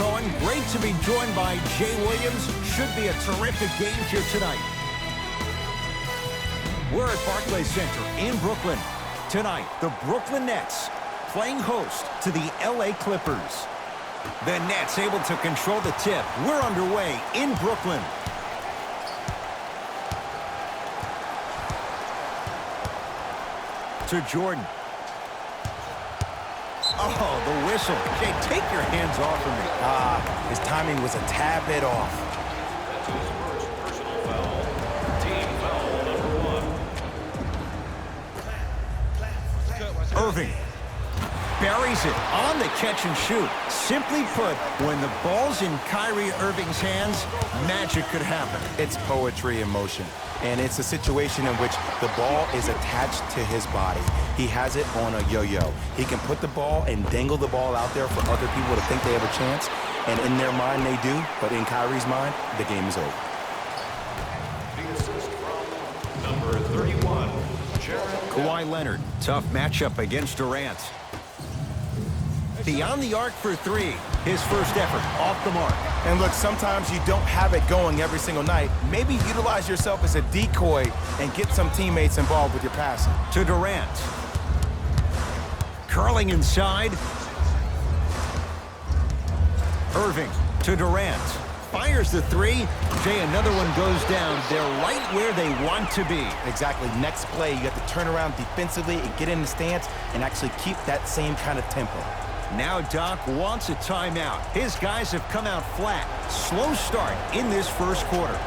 Cohen. Great to be joined by Jay Williams. Should be a terrific game here tonight. We're at Barclays Center in Brooklyn. Tonight, the Brooklyn Nets playing host to the LA Clippers. The Nets able to control the tip. We're underway in Brooklyn. To Jordan. Oh, the whistle. Jay, take your hands off of me. His timing was a tad bit off. That's his first personal foul. Team foul number 1. Irving buries it on the catch and shoot. Simply put, when the ball's in Kyrie Irving's hands, magic could happen. It's poetry in motion, and it's a situation in which the ball is attached to his body. He has it on a yo-yo. He can put the ball and dangle the ball out there for other people to think they have a chance, and in their mind they do, but in Kyrie's mind, the game is over. The assist from number 31, Kawhi Leonard, tough matchup against Durant. Beyond the arc for three. His first effort off the mark. And look, sometimes you don't have it going every single night. Maybe utilize yourself as a decoy and get some teammates involved with your passing. To Durant. Curling inside. Irving to Durant. Fires the three. Jay, another one goes down. They're right where they want to be. Exactly. Next play, you have to turn around defensively and get in the stance and actually keep that same kind of tempo. Now Doc wants a timeout. His guys have come out flat. Slow start in this first quarter.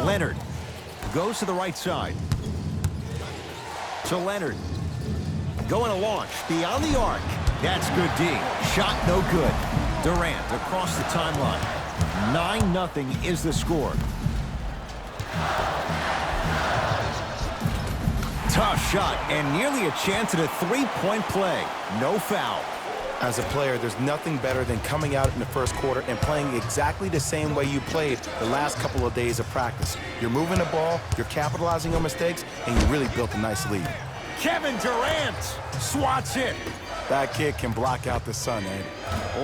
Leonard goes to the right side. To Leonard. Going to launch beyond the arc. That's good D. Shot no good. Durant across the timeline. 9-0 is the score. Tough shot and nearly a chance at a three-point play. No foul. As a player, there's nothing better than coming out in the first quarter and playing exactly the same way you played the last couple of days of practice. You're moving the ball, you're capitalizing on mistakes, and you really built a nice lead. Kevin Durant swats it. That kid can block out the sun, Ed.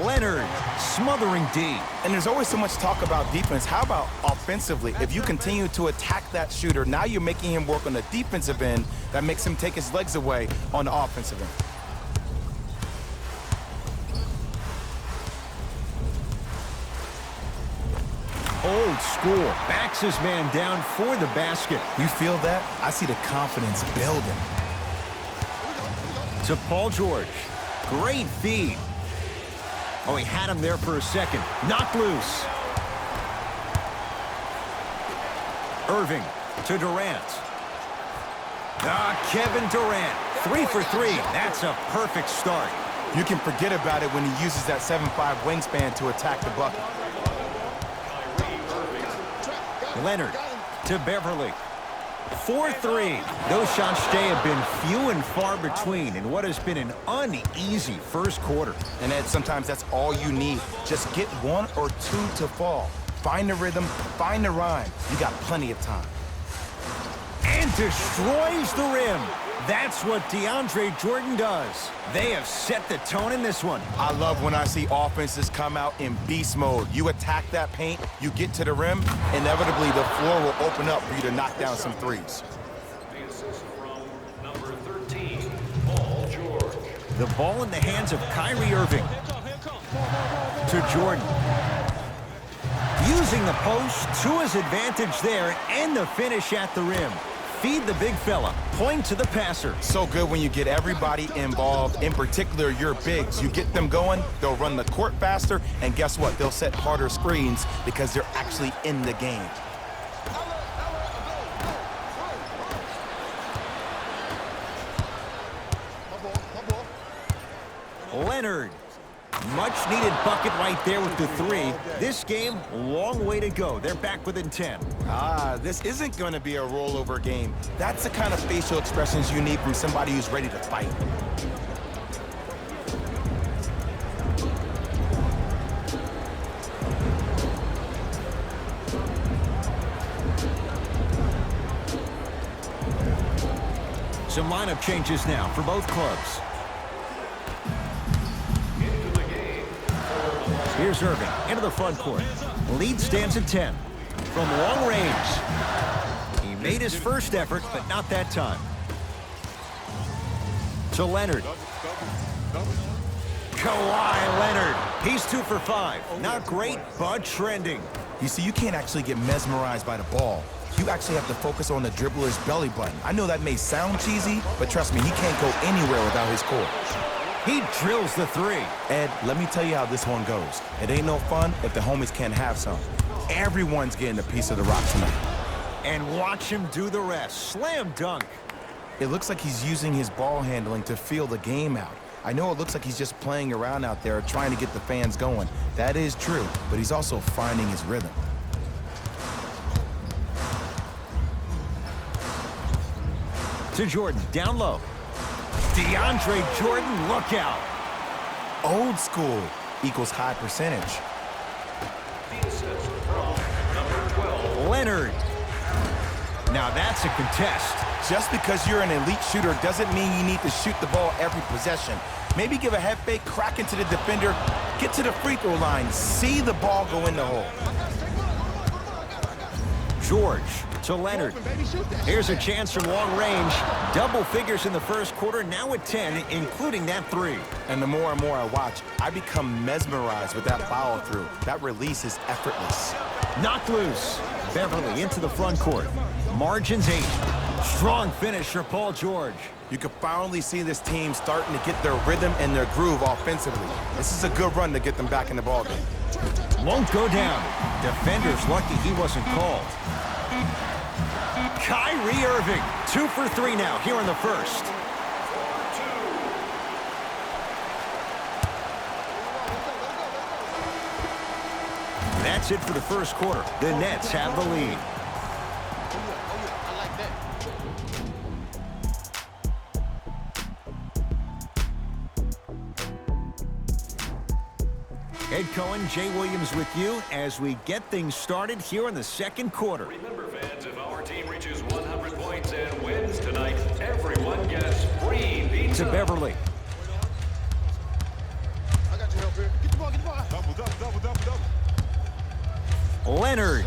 Leonard smothering D. And there's always so much talk about defense. How about offensively? If you continue to attack that shooter, now you're making him work on the defensive end. That makes him take his legs away on the offensive end. Old school. Backs his man down for the basket. You feel that? I see the confidence building. To Paul George. Great feed. Oh, he had him there for a second. Knocked loose. Irving to Durant. Kevin Durant. 3 for 3. That's a perfect start. You can forget about it when he uses that 7'5" wingspan to attack the bucket. Leonard to Beverly. 4-3. Those shots, Jay, have been few and far between in what has been an uneasy first quarter. And Ed, sometimes that's all you need. Just get one or two to fall. Find the rhythm, find the rhyme. You got plenty of time. And destroys the rim. That's what DeAndre Jordan does. They have set the tone in this one. I love when I see offenses come out in beast mode. You attack that paint, you get to the rim, inevitably the floor will open up for you to knock down some threes. The assist from number 13, Paul George. The ball in the hands of Kyrie Irving. To Jordan. Using the post to his advantage there and the finish at the rim. Feed the big fella. Point to the passer. So good when you get everybody involved, in particular your bigs. You get them going, they'll run the court faster, and guess what? They'll set harder screens because they're actually in the game. Leonard. Much needed bucket right there with the three. This game, long way to go. They're back within 10. This isn't going to be a rollover game. That's the kind of facial expressions you need from somebody who's ready to fight. Some lineup changes now for both clubs. Here's Irving into the front court. Lead stands at 10. From long range. He made his first effort, but not that time. To Leonard. Kawhi Leonard. He's 2 for 5. Not great, but trending. You see, you can't actually get mesmerized by the ball. You actually have to focus on the dribbler's belly button. I know that may sound cheesy, but trust me, he can't go anywhere without his core. He drills the three. Ed, let me tell you how this one goes. It ain't no fun if the homies can't have some. Everyone's getting a piece of the rock tonight. And watch him do the rest. Slam dunk. It looks like he's using his ball handling to feel the game out. I know it looks like he's just playing around out there trying to get the fans going. That is true, but he's also finding his rhythm. To Jordan, down low. DeAndre Jordan, look out. Old school equals high percentage. Leonard. Now that's a contest. Just because you're an elite shooter doesn't mean you need to shoot the ball every possession. Maybe give a head fake, crack into the defender, get to the free throw line, see the ball go in the hole. George to Leonard. Here's a chance from long range. Double figures in the first quarter, now at 10, including that three. And the more and more I watch, I become mesmerized with that follow-through. That release is effortless. Knocked loose. Beverly into the front court. Margins 8. Strong finish for Paul George. You can finally see this team starting to get their rhythm and their groove offensively. This is a good run to get them back in the ballgame. Won't go down. Defender's lucky he wasn't called. Kyrie Irving, 2 for 3 now here in the first. That's it for the first quarter. The Nets have the lead. Ed Cohen, Jay Williams with you as we get things started here in the second quarter. Remember, fans, if our team reaches 100 points and wins tonight, everyone gets free pizza. To Beverly. I got your help here. Get the ball, get the ball. Double. Leonard.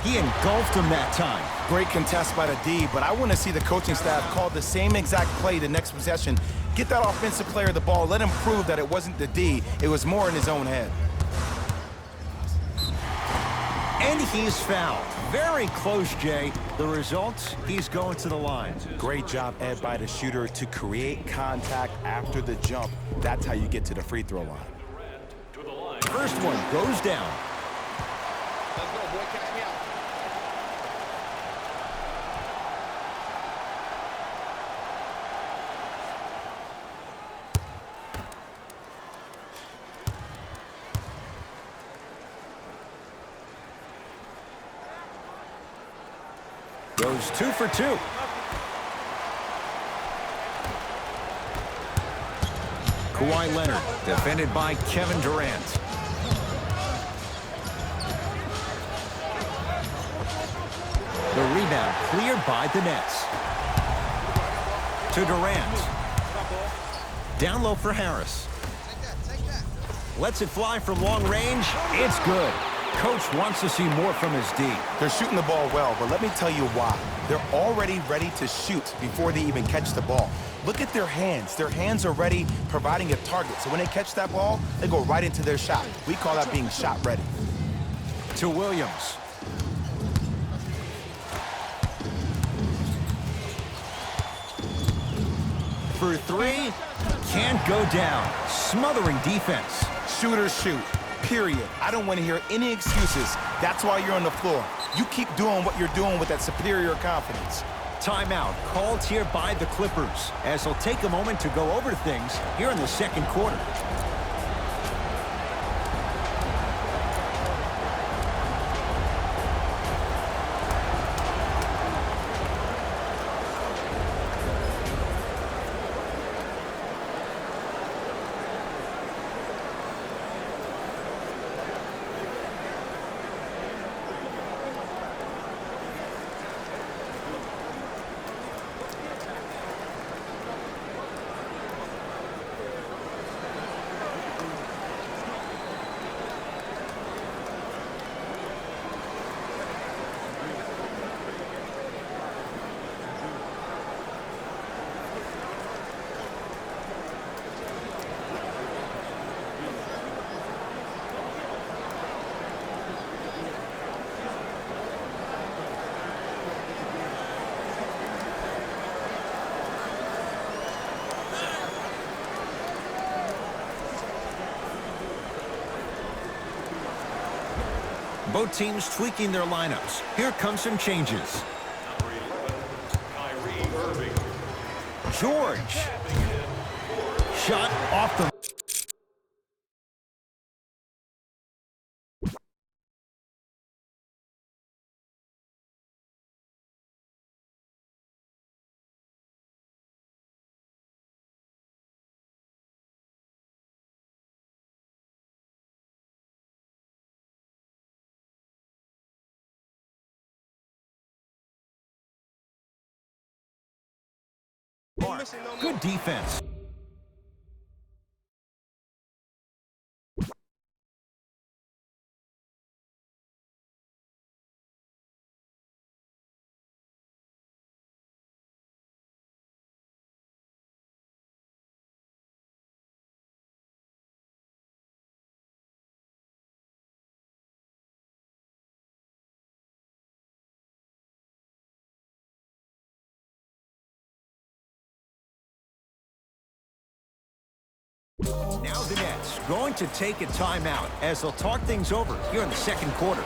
He engulfed him that time. Great contest by the D, but I want to see the coaching staff call the same exact play the next possession. Get that offensive player the ball. Let him prove that it wasn't the D. It was more in his own head. And he's fouled. Very close, Jay. The result, he's going to the line. Great job, Ed, by the shooter to create contact after the jump. That's how you get to the free throw line. First one goes down. Let's go, boy. Catch me out. Goes 2 for 2. Kawhi Leonard, defended by Kevin Durant. The rebound cleared by the Nets. To Durant. Down low for Harris. Lets it fly from long range. It's good. Coach wants to see more from his D. They're shooting the ball well, but let me tell you why. They're already ready to shoot before they even catch the ball. Look at their hands. Their hands are ready, providing a target. So when they catch that ball, they go right into their shot. We call that being shot ready. To Williams. For 3, can't go down. Smothering defense. Shooters shoot, period. I don't want to hear any excuses. That's why you're on the floor. You keep doing what you're doing with that superior confidence. timeout called here by the Clippers, as they'll take a moment to go over things here in the second quarter. Both teams tweaking their lineups. Here come some changes. Number 11, Kyrie Irving. George. Shot off the... Good defense. Now the Nets going to take a timeout as they'll talk things over here in the second quarter.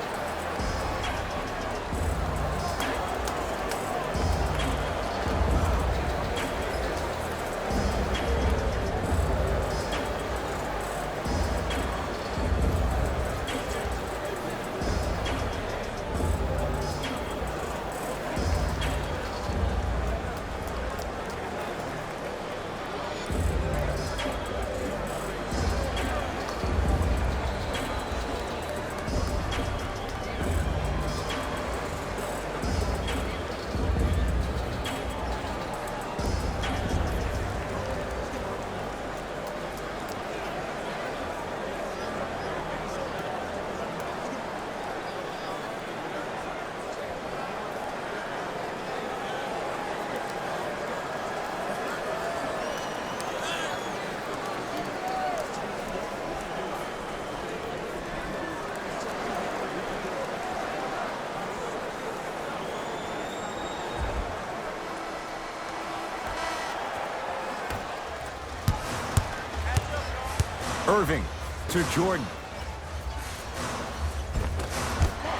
Irving to Jordan.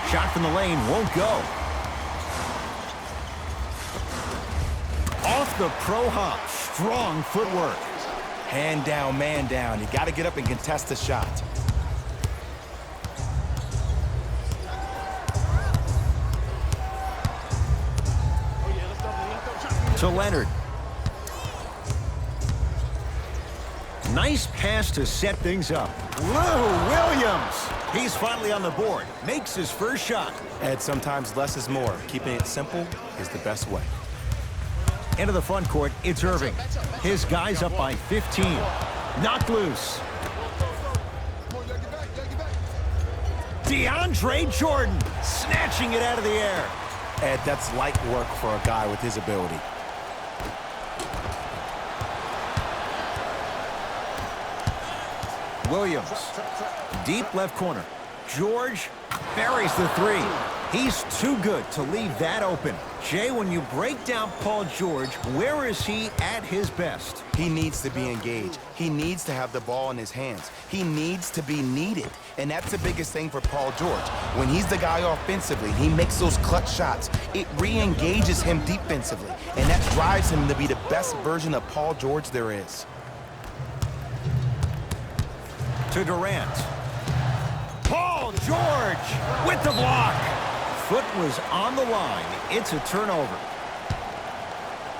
Shot from the lane won't go. Off the pro hop. Strong footwork. Hand down, man down. You got to get up and contest the shot. To Leonard. Nice pass to set things up. Lou Williams. He's finally on the board. Makes his first shot. And sometimes less is more. Keeping it simple is the best way. Into the front court, it's Irving. His guy's up by 15. Knocked loose. DeAndre Jordan snatching it out of the air. Ed, that's light work for a guy with his ability. Williams, deep left corner. George buries the three. He's too good to leave that open. Jay, when you break down Paul George, where is he at his best? He needs to be engaged. He needs to have the ball in his hands. He needs to be needed. And that's the biggest thing for Paul George. When he's the guy offensively, he makes those clutch shots. It re-engages him defensively. And that drives him to be the best version of Paul George there is. To Durant. Paul George with the block. Foot was on the line. It's a turnover.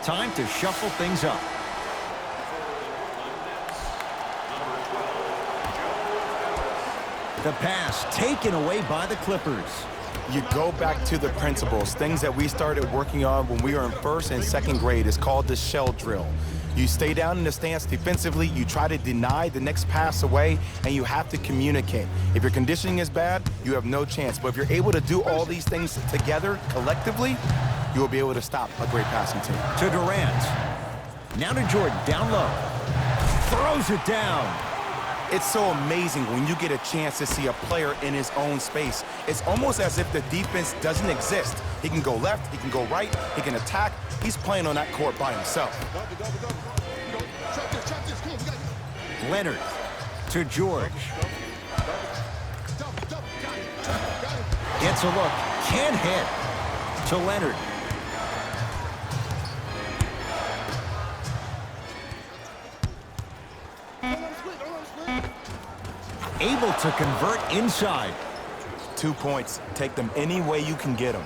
Time to shuffle things up. The pass taken away by the Clippers. You go back to the principles, things that we started working on when we were in first and second grade. It's called the shell drill. You stay down in the stance defensively, you try to deny the next pass away, and you have to communicate. If your conditioning is bad, you have no chance. But if you're able to do all these things together, collectively, you will be able to stop a great passing team. To Durant. Now to Jordan, down low. Throws it down. It's so amazing when you get a chance to see a player in his own space. It's almost as if the defense doesn't exist. He can go left, he can go right, he can attack. He's playing on that court by himself. Leonard to George. Gets a look, can't hit. To Leonard. Able to convert inside. 2 points. Take them any way you can get them.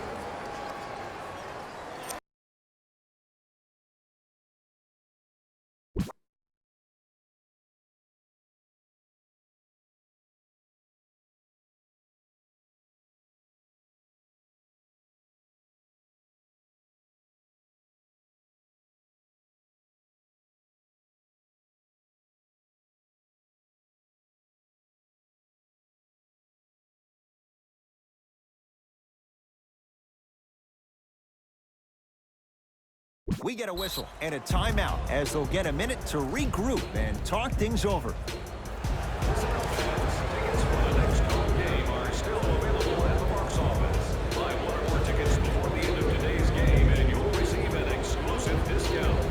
We get a whistle and a timeout as they'll get a minute to regroup and talk things over. Tickets for the next home game are still available at the box office. Buy one or more tickets before the end of today's game and you'll receive an exclusive discount.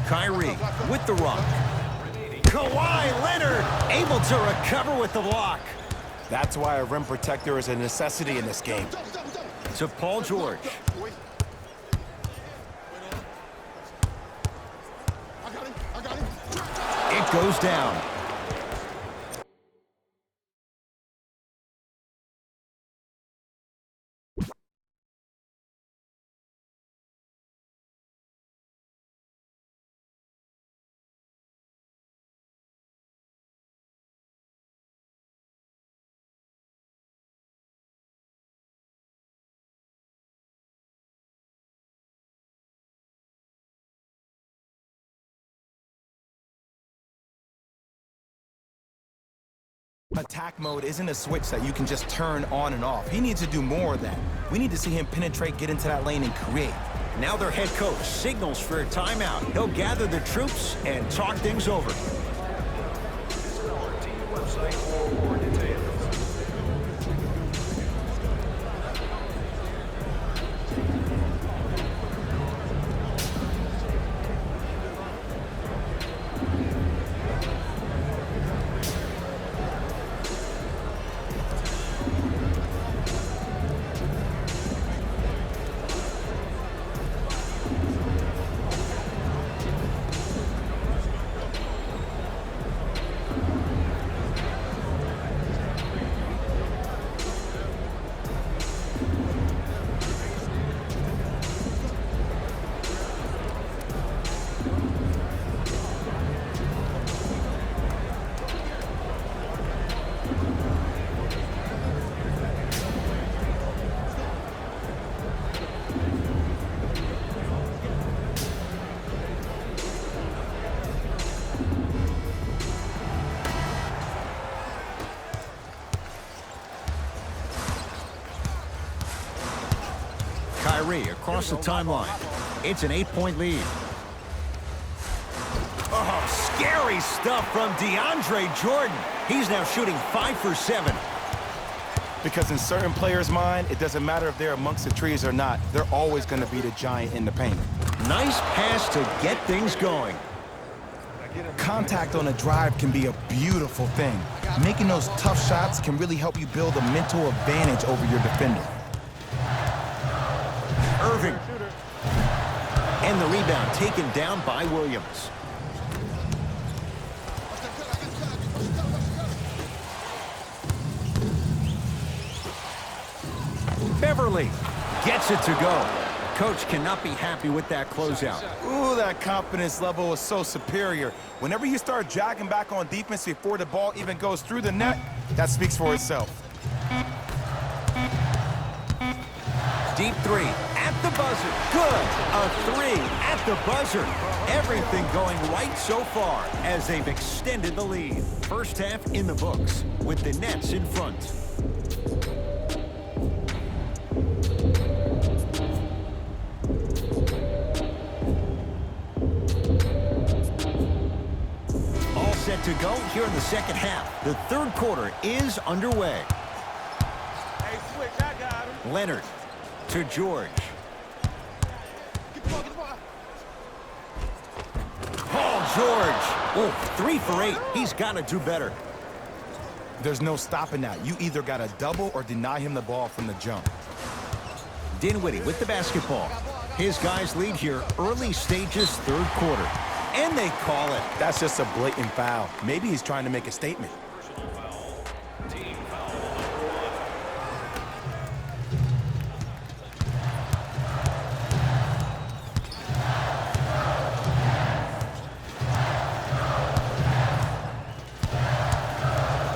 Kyrie with the rock. Kawhi Leonard able to recover with the block. That's why a rim protector is a necessity in this game. To Paul George. It goes down. Attack mode isn't a switch that you can just turn on and off. He needs to do more of that. We need to see him penetrate, get into that lane, and create. Now their head coach signals for a timeout. He'll gather the troops and talk things over. Visit our team website for more details. Kyrie across the timeline. It's an 8-point lead. Oh, scary stuff from DeAndre Jordan. He's now shooting 5 for 7. Because in certain players' mind, it doesn't matter if they're amongst the trees or not. They're always going to be the giant in the paint. Nice pass to get things going. Contact on a drive can be a beautiful thing. Making those tough shots can really help you build a mental advantage over your defender. Irving. And the rebound taken down by Williams. Beverly gets it to go. Coach cannot be happy with that closeout. Ooh, that confidence level is so superior. Whenever you start jogging back on defense before the ball even goes through the net, that speaks for itself. Deep three at the buzzer. Good. A three at the buzzer. Everything going right so far as they've extended the lead. First half in the books with the Nets in front. Set to go here in the second half. The third quarter is underway. Hey, switch, I got him. Leonard to George. Get the ball, get the ball. Paul George. Oh, 3 for 8. He's got to do better. There's no stopping that. You either got to double or deny him the ball from the jump. Dinwiddie with the basketball. His guys lead here early stages third quarter. And they call it. That's just a blatant foul. Maybe he's trying to make a statement. Personal foul. Team foul number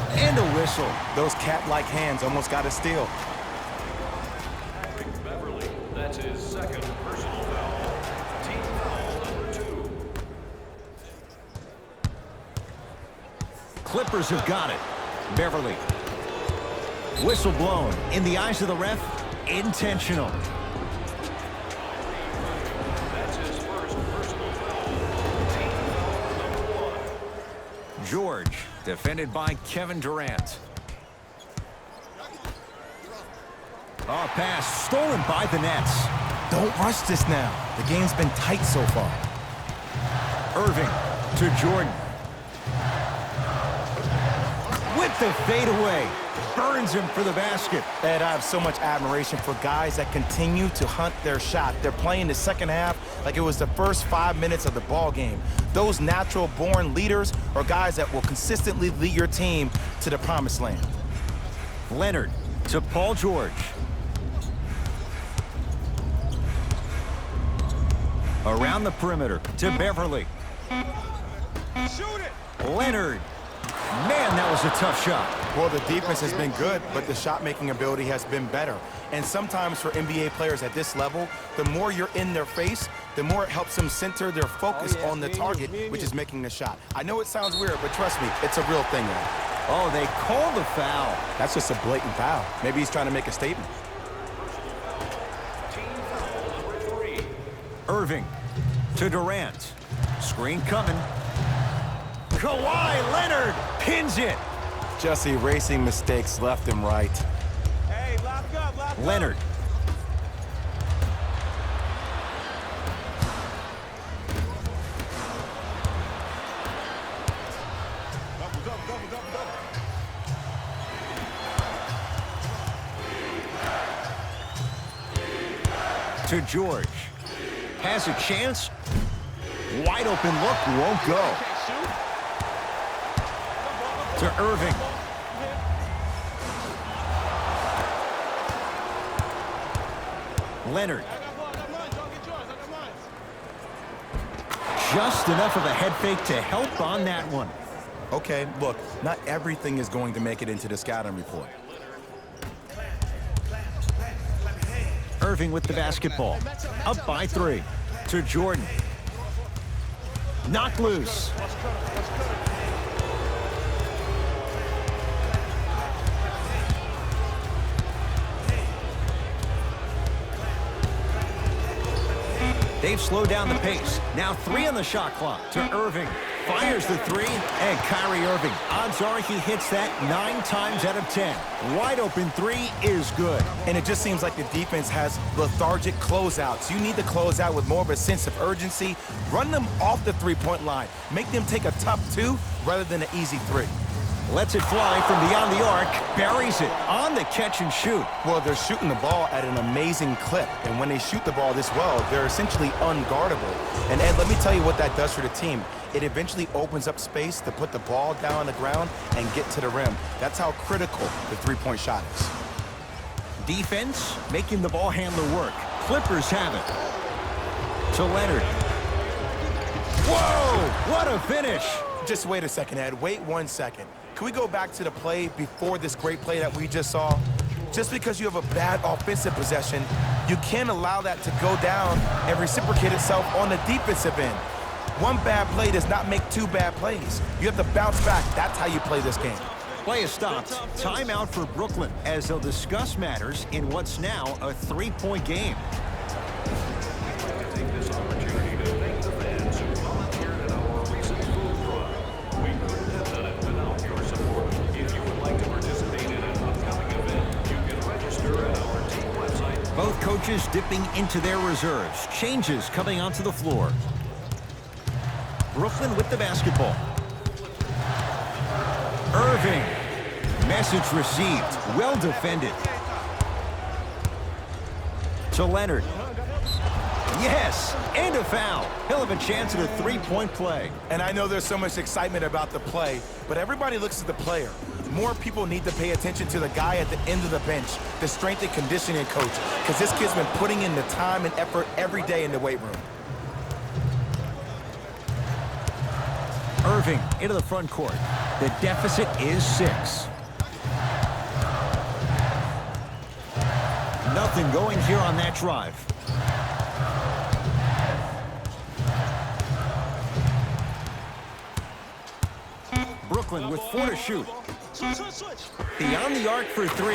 1. And a whistle. Those cat-like hands almost got a steal. Beverly, that's his second personal foul. Team foul number 2. Clippers have got it. Beverly. Whistle blown. In the eyes of the ref, intentional. That's his first personal foul. Team foul number 1. George, defended by Kevin Durant. Oh, pass stolen by the Nets. Don't rush this now. The game's been tight so far. Irving to Jordan. With the fadeaway. Burns him for the basket. Ed, I have so much admiration for guys that continue to hunt their shot. They're playing the second half like it was the first 5 minutes of the ball game. Those natural-born leaders are guys that will consistently lead your team to the promised land. Leonard to Paul George. Around the perimeter to Beverly. Shoot it. Leonard. Man, that was a tough shot. Well, the defense has been good, but the shot-making ability has been better. And sometimes for NBA players at this level, the more you're in their face, the more it helps them center their focus on the target, which is making the shot. I know it sounds weird, but trust me, it's a real thing, man. Oh, they called the foul. That's just a blatant foul. Maybe he's trying to make a statement. Team foul number 3. Irving to Durant. Screen coming. Kawhi Leonard pins it. Just erasing mistakes left and right. Hey, lock up, lock up. Leonard. Double, double, double, double, double. To George. Has a chance. Wide open look, won't go. Can't shoot. To Irving. Leonard. I got ball, I got mine. Don't get yours. I got mine. Just enough of a head fake to help on that one. Okay, look, not everything is going to make it into the scouting report. Irving with the basketball. Up by 3. To Jordan. Knocked loose. They've slowed down the pace. Now 3 on the shot clock to Irving. Fires the 3, and Kyrie Irving. Odds are he hits that 9 times out of 10. Wide open 3 is good. And it just seems like the defense has lethargic closeouts. You need to close out with more of a sense of urgency. Run them off the three-point line. Make them take a tough 2 rather than an easy 3. Lets it fly from beyond the arc. Buries it on the catch and shoot. Well, they're shooting the ball at an amazing clip. And when they shoot the ball this well, they're essentially unguardable. And Ed, let me tell you what that does for the team. It eventually opens up space to put the ball down on the ground and get to the rim. That's how critical the three-point shot is. Defense making the ball handler work. Clippers have it. To Leonard. Whoa! What a finish! Just wait a second, Ed. Wait 1 second. Can we go back to the play before this great play that we just saw? Just because you have a bad offensive possession, you can't allow that to go down and reciprocate itself on the defensive end. One bad play does not make 2 bad plays. You have to bounce back. That's how you play this game. Play is stopped. Timeout for Brooklyn as they'll discuss matters in what's now a 3-point game. Take this opportunity to thank the fans who volunteered at our recent food drive. We couldn't have done it without your support. If you would like to participate in an upcoming event, you can register at our team website. Both coaches dipping into their reserves. Changes coming onto the floor. Brooklyn with the basketball. Irving. Message received. Well defended. To Leonard. Yes, and a foul. He'll have a chance at a 3-point play. And I know there's so much excitement about the play, but everybody looks at the player. More people need to pay attention to the guy at the end of the bench, the strength and conditioning coach, because this kid's been putting in the time and effort every day in the weight room. Irving into the front court. The deficit is 6. Nothing going here on that drive. Brooklyn with 4 to shoot. Beyond the arc for 3.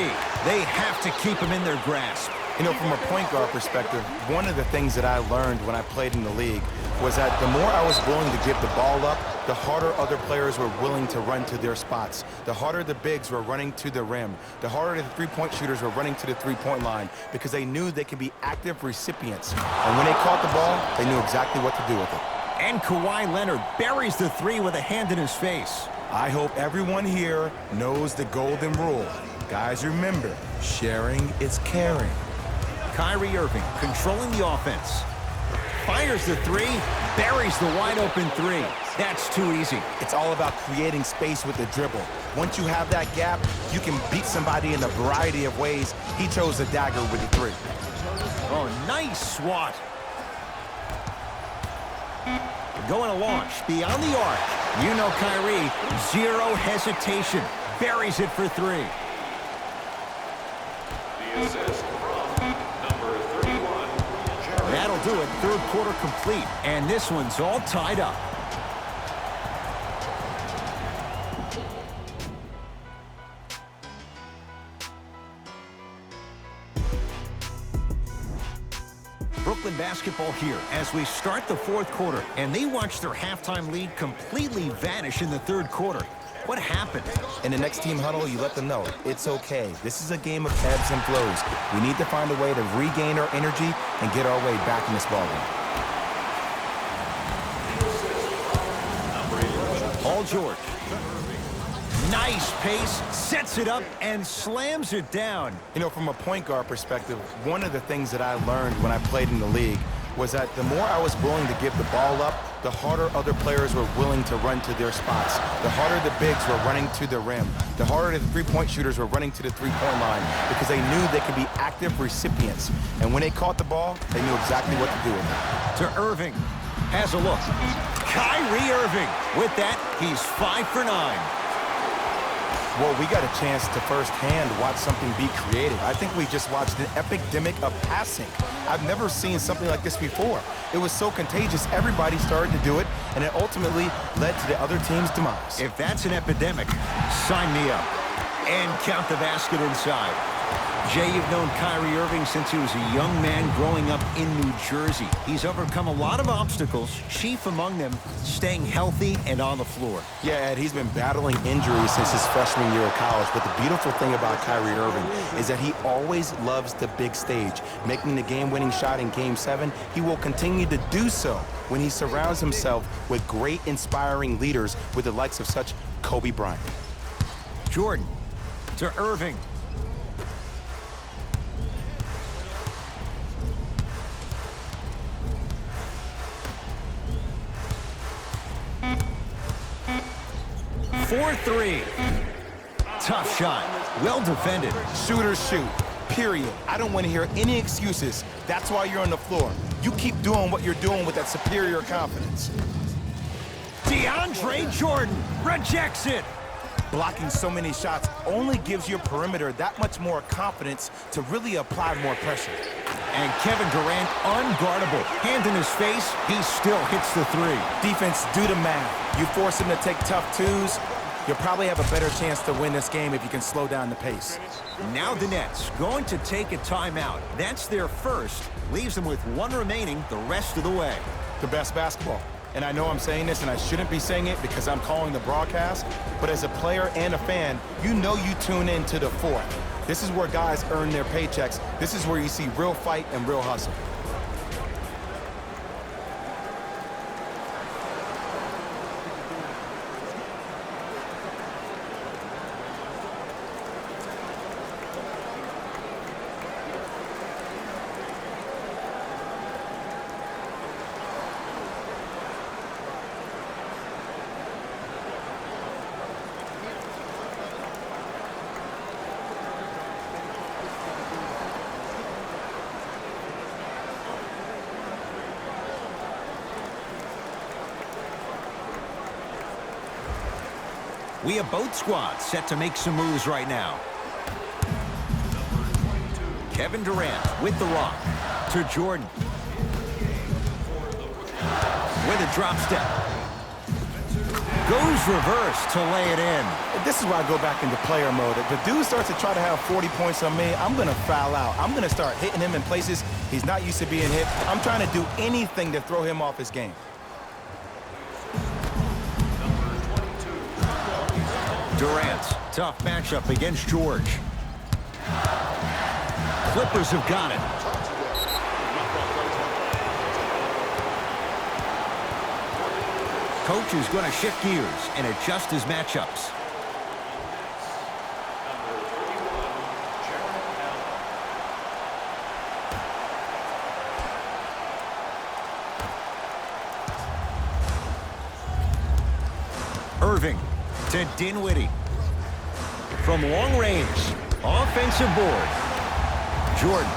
They have to keep him in their grasp. You know, from a point guard perspective, one of the things that I learned when I played in the league was that the more I was willing to give the ball up, the harder other players were willing to run to their spots. The harder the bigs were running to the rim. The harder the three-point shooters were running to the three-point line because they knew they could be active recipients. And when they caught the ball, they knew exactly what to do with it. And Kawhi Leonard buries the 3 with a hand in his face. I hope everyone here knows the golden rule. Guys, remember, sharing is caring. Kyrie Irving controlling the offense. Fires the 3, buries the wide open 3. That's too easy. It's all about creating space with the dribble. Once you have that gap, you can beat somebody in a variety of ways. He chose the dagger with the 3. Oh, nice swat. Going to launch beyond the arc. You know Kyrie, 0 hesitation. Buries it for 3. The assist from number 31. That'll do it. 3rd quarter complete. And this one's all tied up. Brooklyn basketball here as we start the 4th quarter, and they watch their halftime lead completely vanish in the 3rd quarter. What happened? In the next team huddle, you let them know it's okay. This is a game of ebbs and flows. We need to find a way to regain our energy and get our way back in this ballgame. Paul George. Nice pace, sets it up, and slams it down. You know, from a point guard perspective, one of the things that I learned when I played in the league was that the more I was willing to give the ball up, the harder other players were willing to run to their spots. The harder the bigs were running to the rim. The harder the three-point shooters were running to the three-point line because they knew they could be active recipients. And when they caught the ball, they knew exactly what to do with it. To Irving. Has a look. Kyrie Irving. With that, he's 5 for 9. Well, we got a chance to firsthand watch something be created. I think we just watched an epidemic of passing. I've never seen something like this before. It was so contagious, everybody started to do it, and it ultimately led to the other team's demise. If that's an epidemic, sign me up. And count the basket inside. Jay, you've known Kyrie Irving since he was a young man growing up in New Jersey. He's overcome a lot of obstacles, chief among them staying healthy and on the floor. Yeah, Ed, he's been battling injuries since his freshman year of college, but the beautiful thing about Kyrie Irving is that he always loves the big stage. Making the game-winning shot in Game 7, he will continue to do so when he surrounds himself with great, inspiring leaders with the likes of such Kobe Bryant. Jordan to Irving. Four-three. Tough shot. Well defended. Shooters shoot, period. I don't want to hear any excuses. That's why you're on the floor. You keep doing what you're doing with that superior confidence. DeAndre Jordan rejects it. Blocking so many shots only gives your perimeter that much more confidence to really apply more pressure. And Kevin Durant, unguardable. Hand in his face, he still hits the three. Defense, do the math. You force him to take tough twos, you'll probably have a better chance to win this game if you can slow down the pace. Now the Nets going to take a timeout. That's their first. Leaves them with one remaining the rest of the way. The best basketball. And I know I'm saying this, and I shouldn't be saying it because I'm calling the broadcast, but as a player and a fan, you know you tune in to the fourth. This is where guys earn their paychecks. This is where you see real fight and real hustle. We have both squads set to make some moves right now. Kevin Durant with the rock to Jordan. With a drop step. Goes reverse to lay it in. This is where I go back into player mode. If the dude starts to try to have 40 points on me, I'm going to foul out. I'm going to start hitting him in places he's not used to being hit. I'm trying to do anything to throw him off his game. Durant, tough matchup against George. Clippers have got it. Coach is going to shift gears and adjust his matchups. Irving to Dinwiddie. From long range, offensive board. Jordan.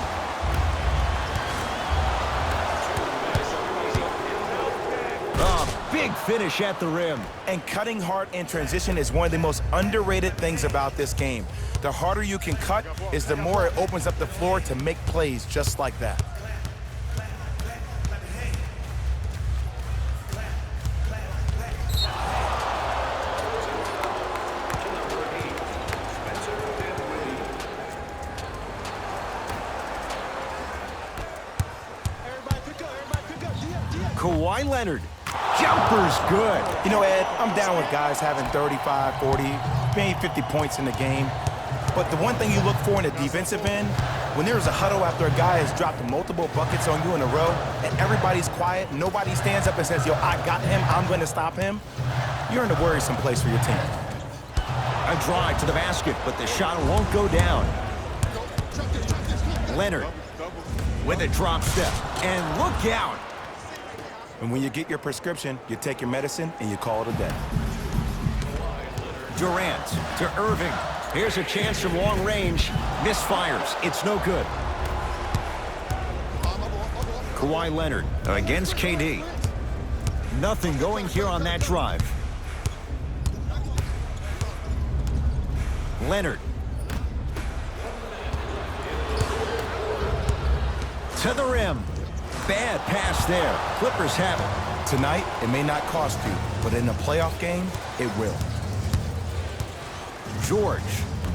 A big finish at the rim. And cutting hard in transition is one of the most underrated things about this game. The harder you can cut is the more it opens up the floor to make plays just like that. Kawhi Leonard. Jumper's good. You know, Ed, I'm down with guys having 35, 40, maybe 50 points in the game. But the one thing you look for in a defensive end, when there's a huddle after a guy has dropped multiple buckets on you in a row and everybody's quiet, nobody stands up and says, yo, I got him, I'm going to stop him, you're in a worrisome place for your team. A drive to the basket, but the shot won't go down. Leonard with a drop step. And look out. And when you get your prescription, you take your medicine and you call it a day. Durant to Irving. Here's a chance from long range. Misfires. It's no good. Kawhi Leonard against KD. Nothing going here on that drive. Leonard. To the rim. Bad pass there. Clippers have it. Tonight, it may not cost you, but in a playoff game, it will. George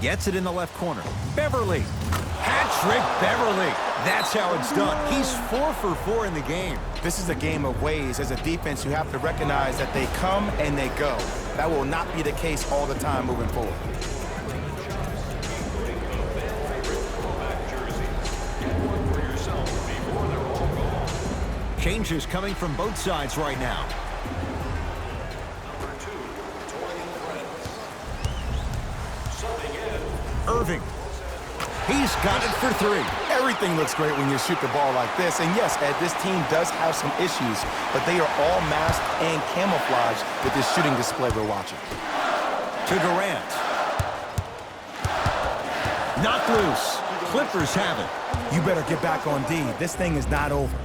Gets it in the left corner. Beverly. Hat-trick Beverly. That's how it's done. He's 4 for 4 in the game. This is a game of ways. As a defense, you have to recognize that they come and they go. That will not be the case all the time moving forward. Changes coming from both sides right now. Irving. He's got it for 3. Everything looks great when you shoot the ball like this. And yes, Ed, this team does have some issues, but they are all masked and camouflaged with this shooting display we're watching. To Durant. Knocked loose. Clippers have it. You better get back on D. This thing is not over.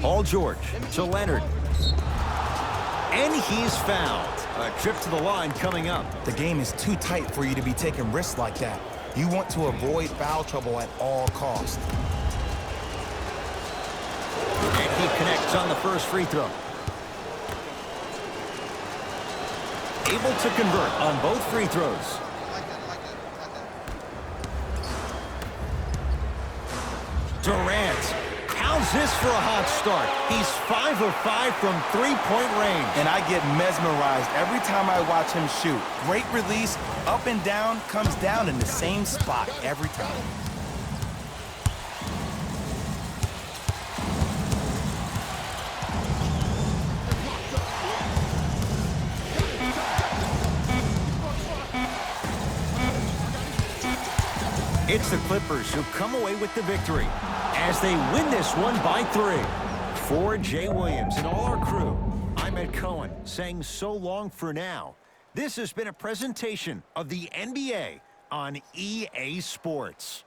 Paul George to Leonard. And he's fouled. A trip to the line coming up. The game is too tight for you to be taking risks like that. You want to avoid foul trouble at all costs. And he connects on the first free throw. Able to convert on both free throws. Durant. How's this for a hot start? He's 5 of 5 from three-point range. And I get mesmerized every time I watch him shoot. Great release, up and down, comes down in the same spot every time. It's the Clippers who come away with the victory as they win this one by 3. For Jay Williams and all our crew, I'm Ed Cohen saying so long for now. This has been a presentation of the NBA on EA Sports.